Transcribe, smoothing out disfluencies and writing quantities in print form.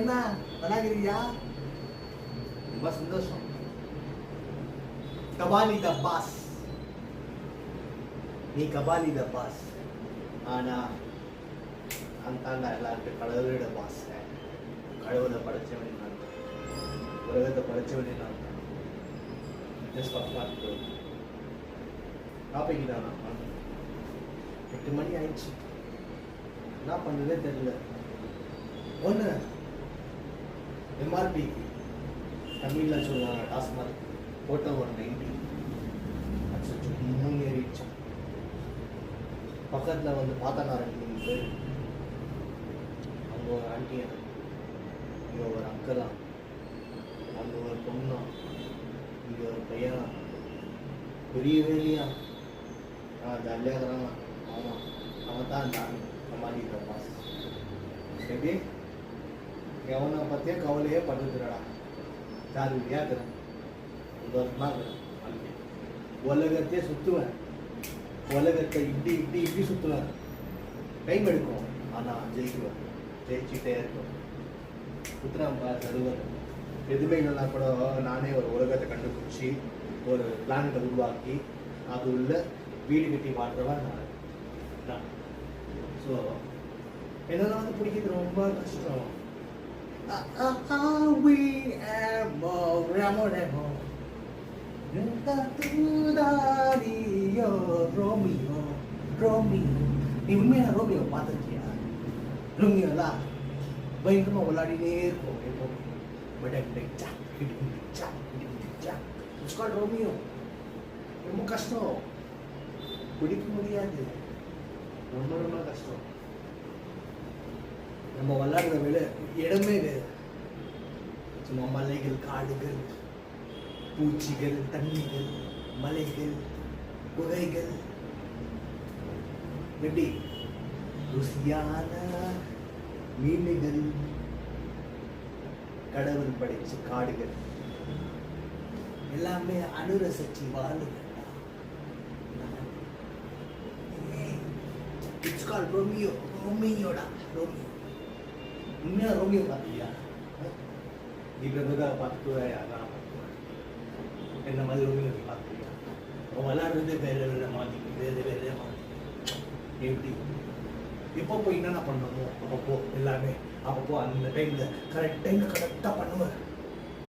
என்ன விளாடுறியா? ரொம்ப சந்தோஷம். கபாலி த பாஸ், நீ கபாலி த பாஸ். ஆனா அந்த எல்லாருக்கும் கடவுளோட பாஸ். கடவுளை படைச்சவனே நான் தான், உலகத்தை படைச்சவனே நான் தான். ஜஸ்ட் பார்த்து டாபிக் தான். நான் 8 மணி ஆயிடுச்சு, என்ன பண்ணுறதே தெரியல. ஒன்று எம்ஆர்பி தமிழில் சொல்லுவாங்க, டாஸ்மார்க் போட்ட ஒரு 90 இன்னும் ஏறிடுச்சு. பக்கத்தில் வந்து பார்த்தனாரன் பேர், அங்கே ஒரு ஆண்டியா, இங்கே ஒரு அக்கலா, அங்கே ஒரு பொண்ணா, இங்கே ஒரு பையனா, பெரிய வேலையா ஜாலியாக இருக்கிறாங்க. ஆமாம், அவன் தான் நான் கமாலி த பாஸ். எப்படி எவனை பற்றியே கவலையே படுத்துறாடா, ஜாலியாக இருக்கிறேன், சந்தோஷமாக இருக்கிறேன். உலகத்தையே சுற்றுவேன், உலகத்தை இப்படி இப்படி இப்படி சுற்றுவேன். டைம் எடுக்கும், ஆனால் ஜெயிக்குவேன், ஜெயிச்சுட்டே இருக்கும். சுற்றுறாம்பா சருவர். எதுவுமே இல்லைனா கூட நானே ஒரு உலகத்தை கண்டுபிடிச்சி ஒரு பிளானட்டை உருவாக்கி அது உள்ள வீடு கட்டி மாற்றுறவன் நான். ஸோ என்னெல்லாம் வந்து பிடிக்கிறது ரொம்ப கஷ்டம். ரோமியோ ரோமியோ, நீ உண்மையான ரோமியோ பார்த்துருக்கியா? ரோமியோலாம் பயங்கரமாக விளையாடினே இருக்கும் எப்போவுமே. ரோமியோ ரொம்ப கஷ்டம், பிடிக்க முடியாது, ரொம்ப ரொம்ப கஷ்டம். நம்ம விளையாடுற இடமே வேறு. சும்மா மலைகள், காடுகள், பூச்சிகள், தண்ணிகள், மலைகள், குகைகள், எப்படி ருசியான மீன்கள், கடவுள் படைச்ச காடுகள், எல்லாமே அனுரசிச்சு வாழுங்க. It's call Romeo. ரோமியோடா ரோமியோ. உண்மையாக ரோமியோ பார்த்தியா? இவருக்காக பார்த்துட்டு அதான் என்ன மாதிரி ரோமியோ பார்த்துக்கியா? அவன் விளையாடுறதே வேறு வேறு மாதிரி, வேறு வேறு மாதிரி. எப்படி எப்போ என்னென்ன பண்ணணுமோ அப்பப்போ எல்லாமே அப்பப்போ அந்த டைமில் கரெக்டாக பண்ணுவேன்.